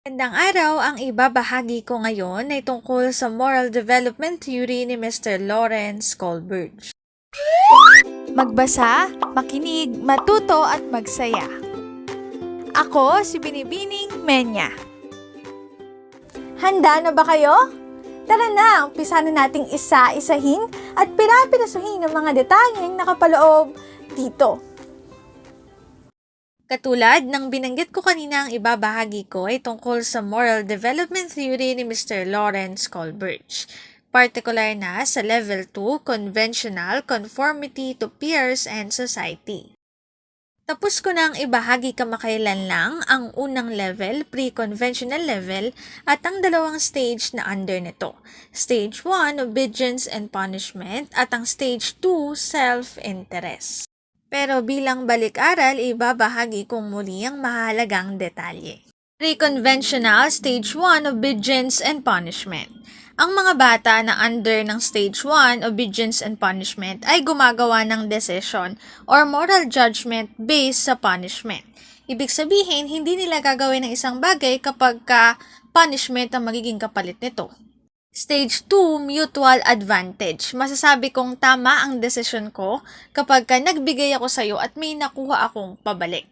Magandang araw, ang ibabahagi ko ngayon ay tungkol sa moral development theory ni Mr. Lawrence Kohlberg. Magbasa, makinig, matuto at magsaya. Ako si Binibining Menya. Handa na ba kayo? Tara na, umpisa na nating isa-isahin at pirapirasuhin ang mga detalyeng nakapaloob dito. Katulad ng binanggit ko kanina, ang ibabahagi ko ay tungkol sa moral development theory ni Mr. Lawrence Kohlberg. Partikular na sa Level 2, Conventional Conformity to Peers and Society. Tapos ko na ang ibahagi kamakailan lang ang unang level, pre-conventional level, at ang dalawang stage na under nito. Stage 1, Obedience and Punishment, at ang Stage 2, Self-Interest. Pero bilang balik-aral, ibabahagi kong muli ang mahalagang detalye. Pre-conventional, Stage 1, Obedience and Punishment. Ang mga bata na under ng Stage 1, Obedience and Punishment, ay gumagawa ng decision or moral judgment based sa punishment. Ibig sabihin, hindi nila gagawin ng isang bagay kapag punishment ang magiging kapalit nito. Stage 2, Mutual Advantage. Masasabi kong tama ang desisyon ko kapag nagbigay ako sa iyo at may nakuha akong pabalik.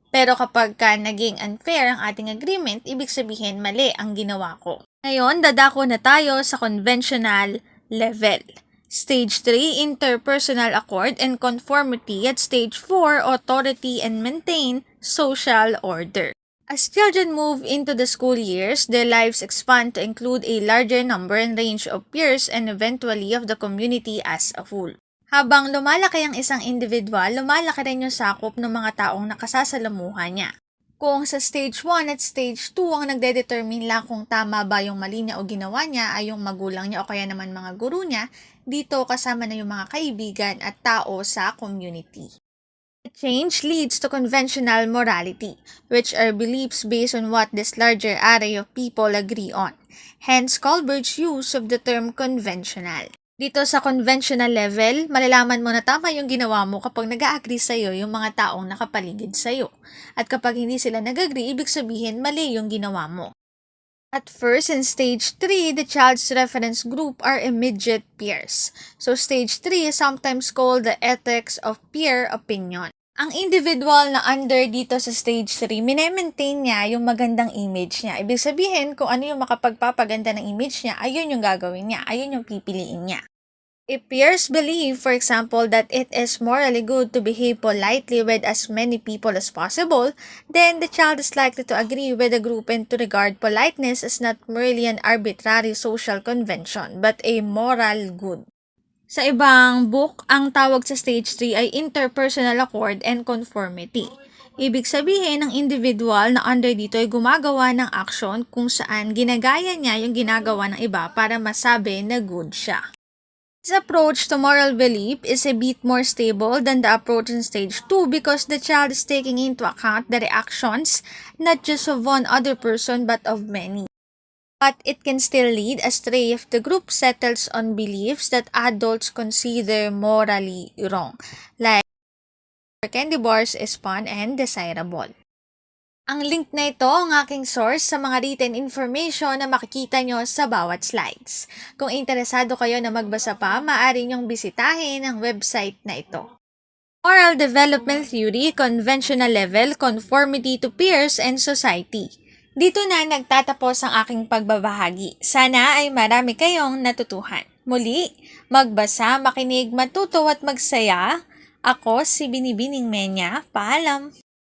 Pero kapag naging unfair ang ating agreement, ibig sabihin mali ang ginawa ko. Ngayon, dadako na tayo sa conventional level. Stage 3, Interpersonal Accord and Conformity, at Stage 4, Authority and Maintain Social Order. As children move into the school years, their lives expand to include a larger number and range of peers and eventually of the community as a whole. Habang lumalaki ang isang individual, lumalaki rin yung sakop ng mga taong nakasasalamuhan niya. Kung sa Stage 1 at Stage 2 ang nagdedetermine lang kung tama ba yung mali niya o ginawa niya ay yung magulang niya o kaya naman mga guro niya, dito kasama na yung mga kaibigan at tao sa community. Change leads to conventional morality, which are beliefs based on what this larger array of people agree on. Hence, Kohlberg's use of the term conventional. Dito sa conventional level, malalaman mo na tama yung ginawa mo kapag nag-agree sa'yo yung mga taong nakapaligid sa'yo. At kapag hindi sila nag-agree, ibig sabihin mali yung ginawa mo. At first, in Stage 3, the child's reference group are immediate peers. So, Stage 3 is sometimes called the ethics of peer opinion. Ang individual na under dito sa Stage 3, minemaintain niya yung magandang image niya. Ibig sabihin, kung ano yung makapagpapaganda ng image niya, ayun yung gagawin niya, ayun yung pipiliin niya. If peers believe, for example, that it is morally good to behave politely with as many people as possible, then the child is likely to agree with the group and to regard politeness as not merely an arbitrary social convention, but a moral good. Sa ibang book, ang tawag sa Stage 3 ay interpersonal accord and conformity. Ibig sabihin, ang individual na under dito ay gumagawa ng aksyon kung saan ginagaya niya yung ginagawa ng iba para masabi na good siya. This approach to moral belief is a bit more stable than the approach in Stage 2 because the child is taking into account the reactions not just of one other person but of many. But it can still lead astray if the group settles on beliefs that adults consider morally wrong, like candy bars is fun and desirable. Ang link na ito ang aking source sa mga written information na makikita nyo sa bawat slides. Kung interesado kayo na magbasa pa, maaari nyong bisitahin ang website na ito. Moral Development Theory, Conventional Level, Conformity to Peers and Society. Dito na nagtatapos ang aking pagbabahagi. Sana ay marami kayong natutuhan. Muli, magbasa, makinig, matuto at magsaya. Ako si Binibining Menya. Paalam!